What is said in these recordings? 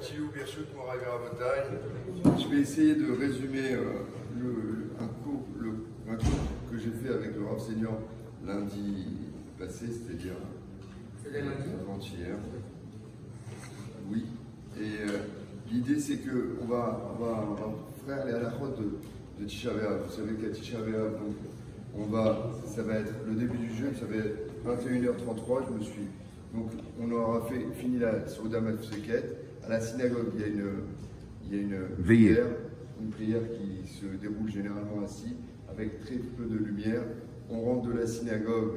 Tio Birchut Moraga Rabotai. Je vais essayer de résumer un cours que j'ai fait avec le Rav Senior lundi passé, c'est-à-dire avant-hier. Oui. Et l'idée c'est qu'on va faire les halachot de Tisha B'Av. Vous savez qu'à Tisha B'Av, ça va être le début du jeûne, ça va être 21h33. Donc on aura fini la Souda Mafseket. À la synagogue, il y a une prière qui se déroule généralement assis, avec très peu de lumière. On rentre de la synagogue,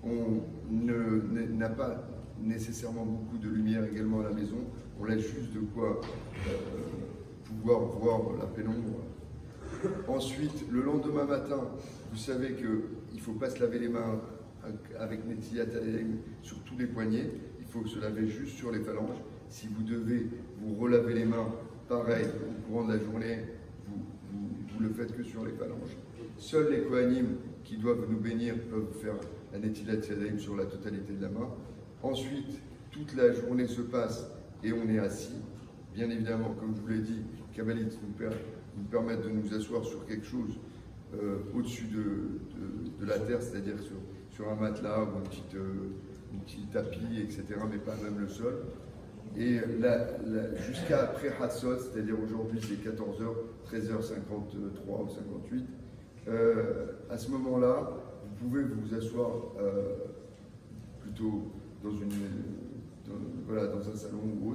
on n'a pas nécessairement beaucoup de lumière également à la maison. On laisse juste de quoi pouvoir voir la pénombre. Ensuite, le lendemain matin, vous savez qu'il ne faut pas se laver les mains avec Netilat Yadayim sur tous les poignets. Il faut se laver juste sur les phalanges. Si vous devez vous relaver les mains, pareil, au courant de la journée, vous le faites que sur les phalanges. Seuls les Kohanim qui doivent nous bénir peuvent faire la Netilat Yadayim sur la totalité de la main. Ensuite, toute la journée se passe et on est assis. Bien évidemment, comme je vous l'ai dit, Kabbalit nous permettent de nous asseoir sur quelque chose au-dessus de la terre, c'est-à-dire sur un matelas ou un petit tapis, etc., mais pas même le sol. Et jusqu'à après Hatzot, c'est-à-dire aujourd'hui c'est 14h, 13h53 ou 58, à ce moment-là, vous pouvez vous asseoir plutôt dans un salon ou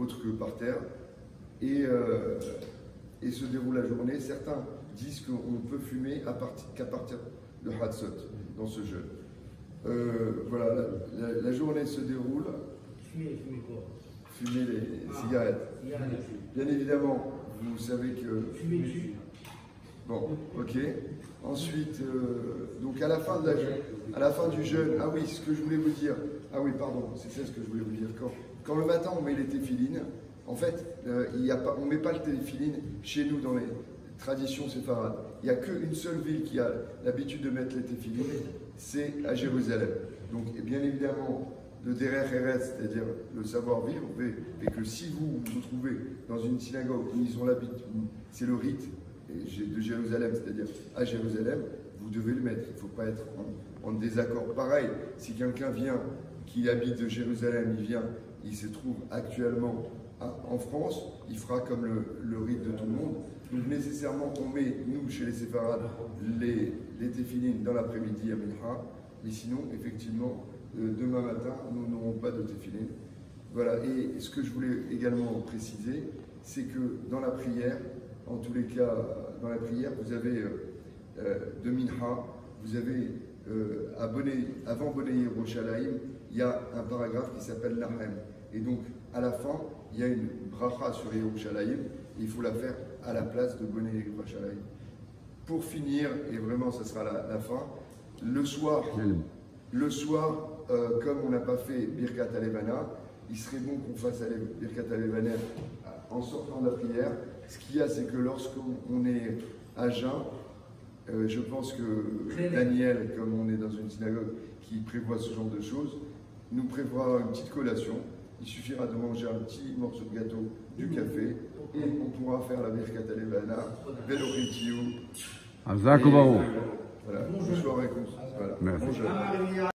autre que par terre, et se déroule la journée. Certains disent qu'on peut fumer qu'à partir de Hatzot dans ce jeûne. Voilà, la journée se déroule. Fumer quoi? Fumer les cigarettes. Bien évidemment, vous savez que... Fumer dessus. Bon, ok. Ensuite, donc à la fin du jeûne, ah oui, ce que je voulais vous dire, ah oui, pardon, c'est ça ce que je voulais vous dire. Quand le matin on met les téphilines, en fait, on ne met pas le téphilines chez nous dans les traditions séfarades. Il n'y a qu'une seule ville qui a l'habitude de mettre les téphilines, c'est à Jérusalem. Donc, et bien évidemment, le Derer Eretz, c'est-à-dire le savoir-vivre, et que si vous vous trouvez dans une synagogue où ils ont l'habitude, c'est le rite de Jérusalem, c'est-à-dire à Jérusalem, vous devez le mettre. Il ne faut pas être en désaccord. Pareil, si quelqu'un vient, qui habite de Jérusalem, il se trouve actuellement en France, il fera comme le rite de tout le monde. Donc nécessairement, on met, nous, chez les séfarades, les téphilines dans l'après-midi à Mincha, mais sinon, effectivement, demain matin, nous n'aurons pas de téphilines. Voilà, et ce que je voulais également préciser, c'est que dans la prière, en tous les cas, dans la prière, vous avez de Mincha, vous avez avant Bonei Yerushalayim, il y a un paragraphe qui s'appelle Nahem. Et donc, à la fin, il y a une bracha sur Yerushalayim, et il faut la faire à la place de Bonei Yerushalayim. Pour finir, et vraiment, ça sera la fin, le soir, comme on n'a pas fait Birkat Alevana, il serait bon qu'on fasse Birkat Alevana en sortant de la prière. Ce qu'il y a, c'est que lorsqu'on est à jeun, je pense que Daniel, comme on est dans une synagogue qui prévoit ce genre de choses, nous prévoira une petite collation. Il suffira de manger un petit morceau de gâteau, du café, et on pourra faire la Birkat Alevana, Veloritiou. Voilà. Bonne soirée. Voilà.